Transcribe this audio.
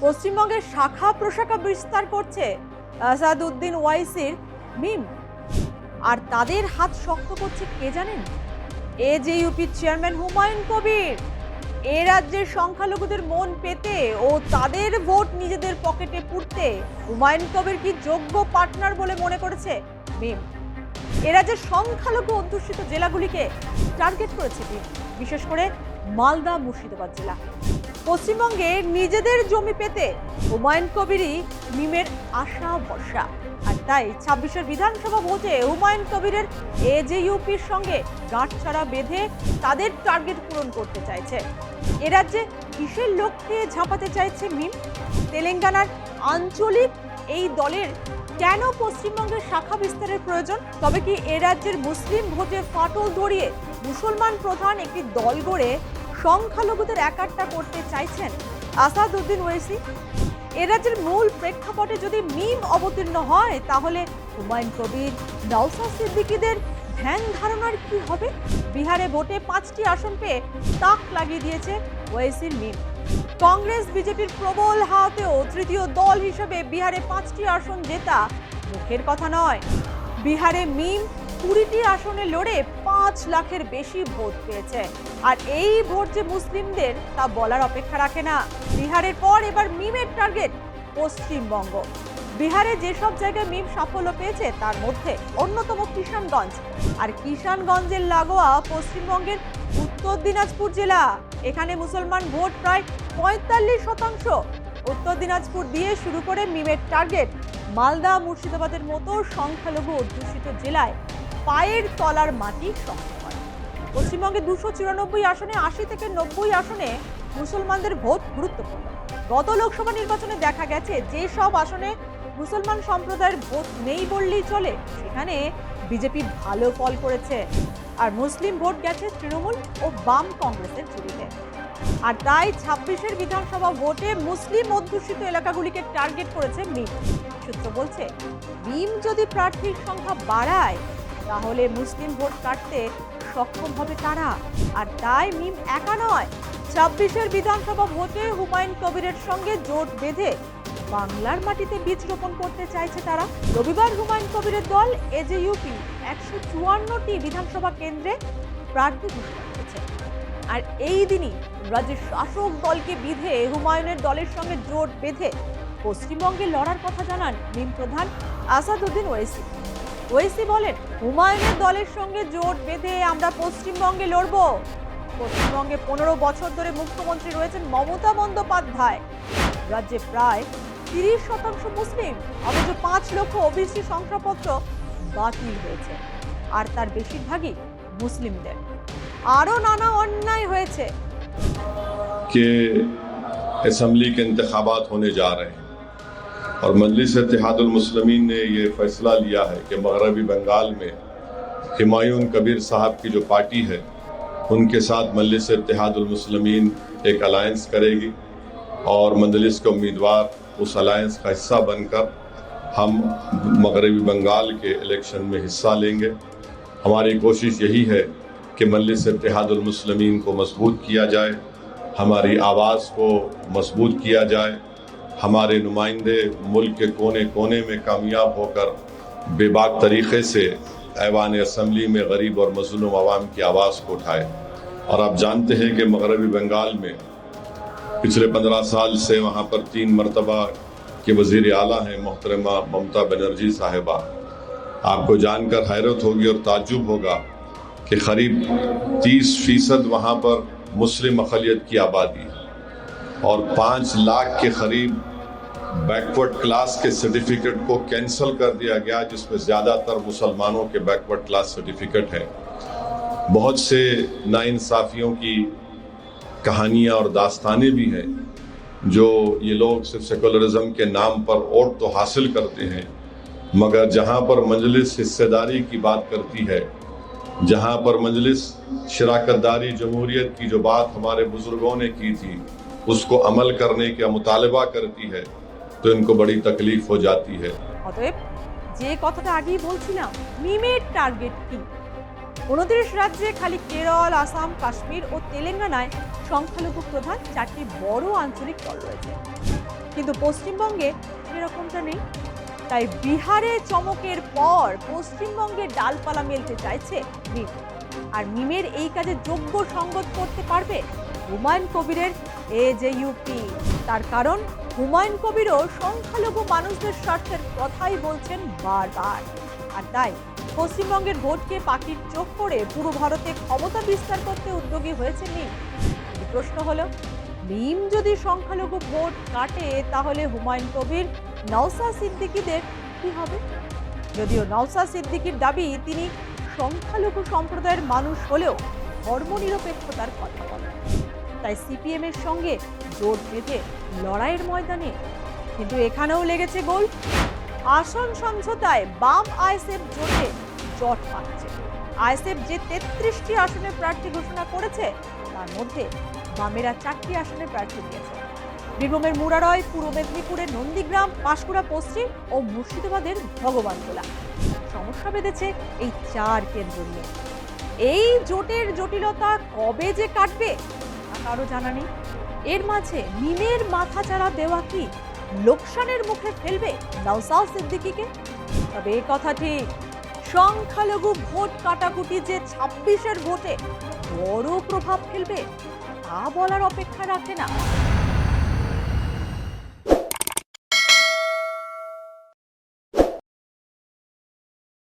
পশ্চিমবঙ্গের শাখা প্রশাখা বিস্তার করছে আসাদউদ্দিন ওয়াইসির মিম। আর তাদের হাত শক্ত করছে কে জানেন? এজেইউপির চেয়ারম্যান হুমায়ুন কবির। এ রাজ্যের সংখ্যালঘুদের মন পেতে ও তাদের ভোট নিজেদের পকেটে পুরতে হুমায়ুন কবির কি যোগ্য পার্টনার বলে মনে করেছে মিম। এ রাজ্যের সংখ্যালঘু অধ্যুষিত জেলাগুলিকে টার্গেট করেছে মিম, বিশেষ করে মালদা মুর্শিদাবাদ জেলা। পশ্চিমবঙ্গে নিজেদের জমি পেতে হুমায়ুন কবিরই মিমের আশা ভরসা। আর তাই ২৬-এর বিধানসভা ভোটে হুমায়ুন কবিরের এজেইউপির সঙ্গে গাঁটছড়া বেঁধে তাদের টার্গেট পূরণ করতে চাইছে। এ রাজ্যে কিসের লক্ষ্যে ঝাঁপাতে চাইছে মিম? তেলেঙ্গানার আঞ্চলিক এই দলের কেন পশ্চিমবঙ্গের শাখা বিস্তারের প্রয়োজন? তবে কি এ রাজ্যের মুসলিম ভোটে ফাটল ধরিয়ে মুসলমান প্রধান একটি দল গড়ে সংখ্যালঘুদের একাট্টা করতে চাইছেন আসাদউদ্দিন ওয়াইসি? এ রাজ্যের মূল প্রেক্ষাপটে যদি মিম অবতীর্ণ হয়, তাহলে হুমায়ুন কবির, নওশাদ সিদ্দিকীদের ধ্যান ধারণার কি হবে? বিহারে ভোটে ৫টি আসন পেয়ে তাক লাগিয়ে দিয়েছে ওয়াইসির মিম। কংগ্রেস বিজেপির প্রবল হাতেও তৃতীয় দল হিসেবে বিহারে ৫টি আসন জেতা মুখের কথা নয়। বিহারে মিম ২০টি আসনে লড়ে ৫ লাখের বেশি ভোট পেয়েছে। আর এই ভোট যে মুসলিমদের তা বলার অপেক্ষা রাখে না। বিহারের পর এবার মিমের টার্গেট পশ্চিমবঙ্গ। বিহারে যেসব জায়গায় মিম সাফল্য পেয়েছে তার মধ্যে অন্যতম কিষানগঞ্জ। আর কিষানগঞ্জের লাগোয়া পশ্চিমবঙ্গের উত্তর দিনাজপুর জেলা। এখানে মুসলমান ভোট প্রায় ৪৫%। উত্তর দিনাজপুর দিয়ে শুরু করে মিমের টার্গেট মালদা মুর্শিদাবাদের মতো সংখ্যালঘু অধ্যুষিত জেলায় পায়ের তলার মাটি শক্ত করা। পশ্চিমবঙ্গে ২৯৪ আসনে ৮০ থেকে ৯০ আসনে মুসলমানদের ভোট গুরুত্বপূর্ণ। গত লোকসভা নির্বাচনে দেখা গেছে যে সব আসনে মুসলমান সম্প্রদায়ের ভোট নেই বললেই চলে, সেখানে বিজেপি ভালো ফল করেছে। আর মুসলিম ভোট গেছে তৃণমূল ও বাম কংগ্রেসের ঝুলিতে। আর তাই ২৬-এর বিধানসভা ভোটে মুসলিম অধ্যুষিত এলাকাগুলিকে টার্গেট করেছে মিম। সূত্র বলছে, মিম যদি প্রার্থীর সংখ্যা বাড়ায়, তাহলে মুসলিম ভোট কাটতে সক্ষম হবে তারা। আর তাই মিম একা নয়, ২৬-এর বিধানসভা ভোটে হুমায়ুন কবিরের সঙ্গে জোট বেঁধে বাংলার মাটিতে বীজ রোপণ করতে চাইছে তারা। রবিবার হুমায়ুন কবিরের দল এজেইউপি ১৫৪টি বিধানসভা কেন্দ্রে প্রার্থী ঘোষণা করেছে। আর এই দিনই রাজ্যের শাসক দলকে বিধে হুমায়ুনের দলের সঙ্গে জোট বেঁধে পশ্চিমবঙ্গে লড়ার কথা জানান মিম প্রধান আসাদউদ্দিন ওয়াইসি। ওয়াইসি বলেন, হুমায়ুনের দলের সঙ্গে জোট বেঁধে আমরা পশ্চিমবঙ্গে লড়ব। পশ্চিমবঙ্গে ১৫ বছর ধরে মুখ্যমন্ত্রী রয়েছেন মমতা বন্দ্যোপাধ্যায়। রাজ্যে প্রায় ৩০% মুসলিম, অথচ ৫ লক্ষ ওবিসি শংসাপত্র বাতিল হয়েছে। আর তার বেশিরভাগই মুসলিমদের। আরো নানা অন্যায় হয়েছে। कि असम्बली के इंतखाबात होने जा रहे हैं और मजलिस इत्तेहादुल मुस्लिमीन ने ये फैसला लिया है कि मगरबी बंगाल में हुमायूं कबीर साहब की जो पार्टी है उनके साथ मजलिस इत्तेहादुल मुस्लिमीन एक अलायंस करेगी और मजलिस के उम्मीदवार उस अलायंस का हिस्सा बनकर हम मगरबी बंगाल के इलेक्शन में हिस्सा लेंगे। हमारी कोशिश यही है कि मजलिस इत्तेहादुल मुस्लिमीन को मजबूत किया जाए, हमारी आवाज़ को मजबूत किया जाए, हमारे नुमाइंदे मुल्क के कोने कोने में कामयाब होकर बेबाक तरीक़े से ऐवान असम्बली में गरीब और मज़लूम आवाम की आवाज़ को उठाए। और आप जानते हैं कि मगरबी बंगाल में पिछले 15 साल से वहाँ पर 3 मरतबा के वज़ीर आला हैं मोहतरमा ममता बनर्जी साहिबा। आपको जानकर हैरत होगी और ताज्जुब होगा कि करीब 30% वहाँ पर मुस्लिम अक़लियत की आबादी है और 5 लाख के करीब बैकवर्ड क्लास के सर्टिफिकेट को कैंसिल कर दिया गया, जिसमें ज़्यादातर मुसलमानों के बैकवर्ड क्लास सर्टिफिकेट हैं। बहुत से नाइंसाफ़ियों की कहानियाँ और दास्तानें भी हैं, जो ये लोग सिर्फ सेकुलरिज्म के नाम पर वोट तो हासिल करते हैं, मगर जहाँ पर मजलिस हिस्सेदारी की बात करती है, जहाँ पर मजलिस शराकतदारी जमहूरियत की जो बात हमारे बुजुर्गों ने की थी उसको अमल करने का मुतालबा करती है, तो इनको बड़ी तकलीफ हो जाती है। অতএব যে কথাটা আগেই বলছিলাম, মিমের টার্গেট কি? ২৯ রাজ্যে খালি কেরল, আসাম, কাশ্মীর ও তেলেঙ্গানায় সংখ্যালঘু প্রধান 4টি বড় আঞ্চলিক দল রয়েছে। কিন্তু পশ্চিমবঙ্গে এরকমটা নেই। তাই বিহারে চমকের পর পশ্চিমবঙ্গে ডালপালা মেলতে চাইছে মিম। আর মিমের এই কাজে যোগ্য সঙ্গত করতে পারবে হুমায়ুন কবিরের এজেইউপি। তার কারণ হুমায়ুন কবিরও সংখ্যালঘু মানুষদের স্বার্থের কথাই বলছেন বারবার। আর তাই পশ্চিমবঙ্গের ভোটকে পাখির চোখ করে পুরো ভারতে ক্ষমতা বিস্তার করতে উদ্যোগী হয়েছে মিম। প্রশ্ন হলো, মিম যদি সংখ্যালঘু ভোট কাটে তাহলে হুমায়ুন কবির, নওশাদ সিদ্দিকীদের কি হবে? যদিও নওশাদ সিদ্দিকীর দাবি তিনি সংখ্যালঘু সম্প্রদায়ের মানুষ হলেও ধর্মনিরপেক্ষতার কথা বলেন। তাই সিপিএম এর সঙ্গে জোট বেঁধে লড়াইয়ের ময়দানে। কিন্তু এখানেও লেগেছে গোল। আসন সমঝোতায় বাম আইএসএফ জোটে জট পাচ্ছে। আইএসএফ যে 33টি আসনে প্রার্থী ঘোষণা করেছে তার মধ্যে বামেরা 4টি আসনে প্রার্থী দিয়েছে। বীরভূমের মুরারয়, পূর্ব মেদিনীপুরের নন্দীগ্রাম, পাঁশকুড়া পশ্চিম ও মুর্শিদাবাদের ভগবানগোলা। সমস্যা বেঁধেছে এই 4 কেন্দ্র নিয়ে। এই জোটের জটিলতা কবে যে কাটবে তা কারো জানা নেই। এর মাঝে মিমের মাথাচাড়া দেওয়া কি লোকসানের মুখে ফেলবে নওশাদ সিদ্দিকীকে? তবে এই কথা ঠিক, সংখ্যালঘু ভোট কাটাকুটি যে 26-এর ভোটে বড় প্রভাব ফেলবে তা বলার অপেক্ষা রাখে না।